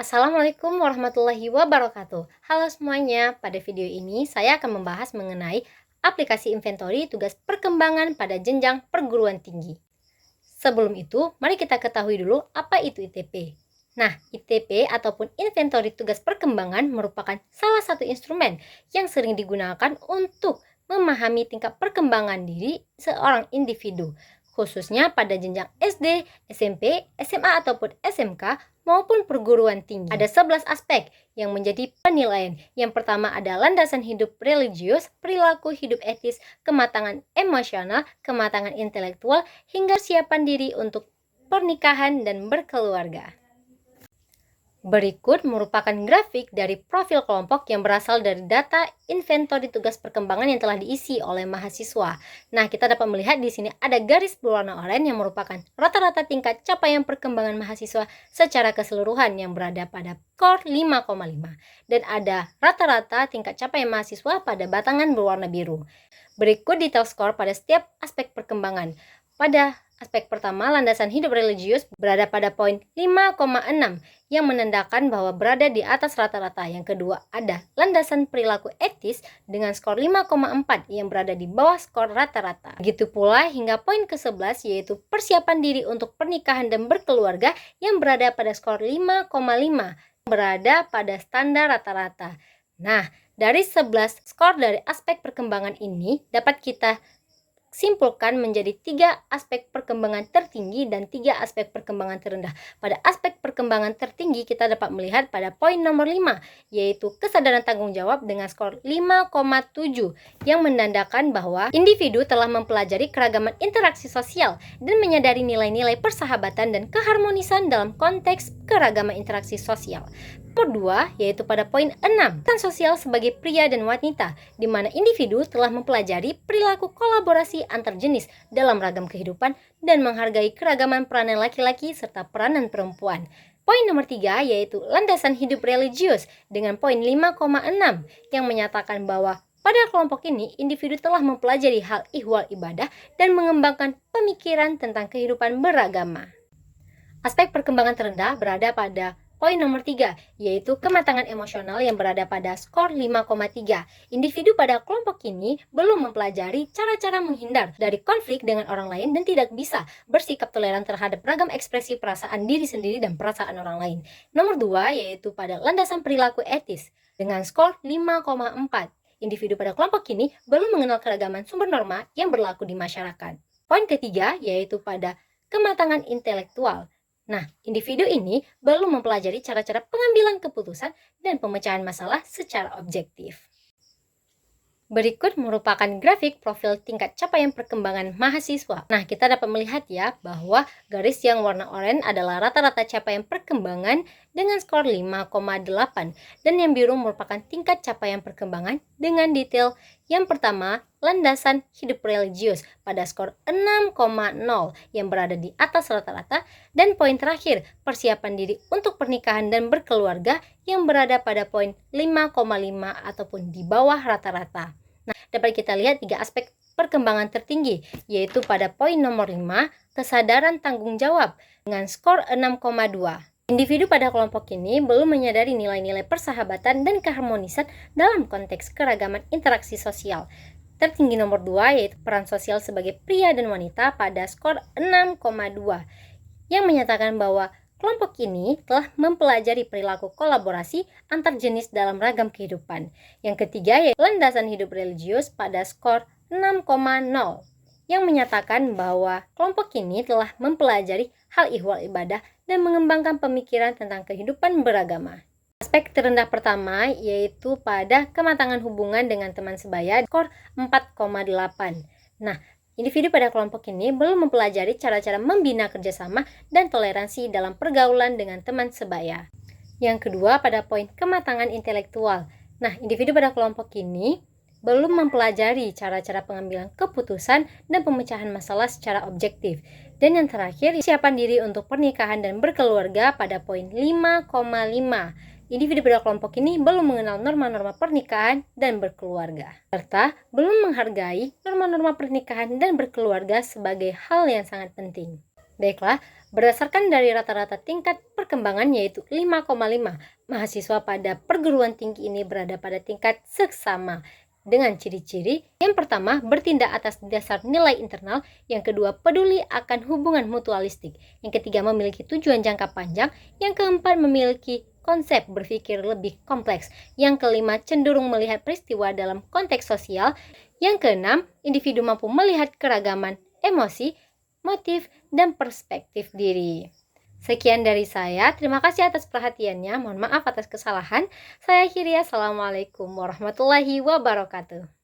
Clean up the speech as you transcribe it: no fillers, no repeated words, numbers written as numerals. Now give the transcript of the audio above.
Assalamualaikum warahmatullahi wabarakatuh. Halo semuanya, pada video ini saya akan membahas mengenai aplikasi inventory tugas perkembangan pada jenjang perguruan tinggi. Sebelum itu, mari kita ketahui dulu apa itu ITP. Nah, ITP ataupun inventory tugas perkembangan merupakan salah satu instrumen yang sering digunakan untuk memahami tingkat perkembangan diri seorang individu, khususnya pada jenjang SD, SMP, SMA ataupun SMK maupun perguruan tinggi. Ada 11 aspek yang menjadi penilaian. Yang pertama ada landasan hidup religius, perilaku hidup etis, kematangan emosional, kematangan intelektual, hingga siapan diri untuk pernikahan dan berkeluarga. Berikut merupakan grafik dari profil kelompok yang berasal dari data inventory tugas perkembangan yang telah diisi oleh mahasiswa. Nah, kita dapat melihat di sini ada garis berwarna oranye yang merupakan rata-rata tingkat capaian perkembangan mahasiswa secara keseluruhan yang berada pada skor 5,5 dan ada rata-rata tingkat capaian mahasiswa pada batangan berwarna biru. Berikut detail skor pada setiap aspek perkembangan. Pada aspek pertama, landasan hidup religius berada pada poin 5,6 yang menandakan bahwa berada di atas rata-rata. Yang kedua ada landasan perilaku etis dengan skor 5,4 yang berada di bawah skor rata-rata. Begitu pula hingga poin ke-11 yaitu persiapan diri untuk pernikahan dan berkeluarga yang berada pada skor 5,5 berada pada standar rata-rata. Nah, dari 11 skor dari aspek perkembangan ini dapat kita simpulkan menjadi 3 aspek perkembangan tertinggi dan 3 aspek perkembangan terendah. Pada aspek perkembangan tertinggi kita dapat melihat pada poin nomor 5 yaitu kesadaran tanggung jawab dengan skor 5,7 yang menandakan bahwa individu telah mempelajari keragaman interaksi sosial dan menyadari nilai-nilai persahabatan dan keharmonisan dalam konteks keragaman interaksi sosial. Kedua, yaitu pada poin 6, peran sosial sebagai pria dan wanita, di mana individu telah mempelajari perilaku kolaborasi antar jenis dalam ragam kehidupan dan menghargai keragaman peranan laki-laki serta peranan perempuan. Poin nomor 3, yaitu landasan hidup religius dengan poin 5,6 yang menyatakan bahwa pada kelompok ini, individu telah mempelajari hal ihwal ibadah dan mengembangkan pemikiran tentang kehidupan beragama. Aspek perkembangan terendah berada pada poin nomor 3, yaitu kematangan emosional yang berada pada skor 5,3. Individu pada kelompok ini belum mempelajari cara-cara menghindar dari konflik dengan orang lain dan tidak bisa bersikap toleran terhadap ragam ekspresi perasaan diri sendiri dan perasaan orang lain. Nomor 2, yaitu pada landasan perilaku etis dengan skor 5,4. Individu pada kelompok ini belum mengenal keragaman sumber norma yang berlaku di masyarakat. Poin ketiga, yaitu pada kematangan intelektual. Nah, individu ini belum mempelajari cara-cara pengambilan keputusan dan pemecahan masalah secara objektif. Berikut merupakan grafik profil tingkat capaian perkembangan mahasiswa. Nah, kita dapat melihat ya bahwa garis yang warna oranye adalah rata-rata capaian perkembangan dengan skor 5,8 dan yang biru merupakan tingkat capaian perkembangan dengan detail. Yang pertama, landasan hidup religius pada skor 6,0 yang berada di atas rata-rata dan poin terakhir, persiapan diri untuk pernikahan dan berkeluarga yang berada pada poin 5,5 ataupun di bawah rata-rata. Nah, dapat kita lihat 3 aspek perkembangan tertinggi, yaitu pada poin nomor 5, kesadaran tanggung jawab dengan skor 6,2. Individu pada kelompok ini belum menyadari nilai-nilai persahabatan dan keharmonisan dalam konteks keragaman interaksi sosial. Tertinggi nomor 2 yaitu peran sosial sebagai pria dan wanita pada skor 6,2 yang menyatakan bahwa kelompok ini telah mempelajari perilaku kolaborasi antar jenis dalam ragam kehidupan. Yang ketiga yaitu landasan hidup religius pada skor 6,0 yang menyatakan bahwa kelompok ini telah mempelajari hal ihwal ibadah dan mengembangkan pemikiran tentang kehidupan beragama. Aspek terendah pertama yaitu pada kematangan hubungan dengan teman sebaya skor 4,8. Nah, individu pada kelompok ini belum mempelajari cara-cara membina kerjasama dan toleransi dalam pergaulan dengan teman sebaya. Yang kedua pada poin kematangan intelektual. Nah, individu pada kelompok ini belum mempelajari cara-cara pengambilan keputusan dan pemecahan masalah secara objektif. Dan yang terakhir, persiapan diri untuk pernikahan dan berkeluarga pada poin 5,5. Individu pada kelompok ini belum mengenal norma-norma pernikahan dan berkeluarga, serta belum menghargai norma-norma pernikahan dan berkeluarga sebagai hal yang sangat penting. Baiklah, berdasarkan dari rata-rata tingkat perkembangan yaitu 5,5, mahasiswa pada perguruan tinggi ini berada pada tingkat seksama. Dengan ciri-ciri, yang pertama bertindak atas dasar nilai internal, yang kedua peduli akan hubungan mutualistik, yang ketiga memiliki tujuan jangka panjang, yang keempat memiliki konsep berpikir lebih kompleks, yang kelima cenderung melihat peristiwa dalam konteks sosial, yang keenam individu mampu melihat keragaman emosi, motif, dan perspektif diri. Sekian dari saya, terima kasih atas perhatiannya, mohon maaf atas kesalahan. Saya akhiri, assalamualaikum warahmatullahi wabarakatuh.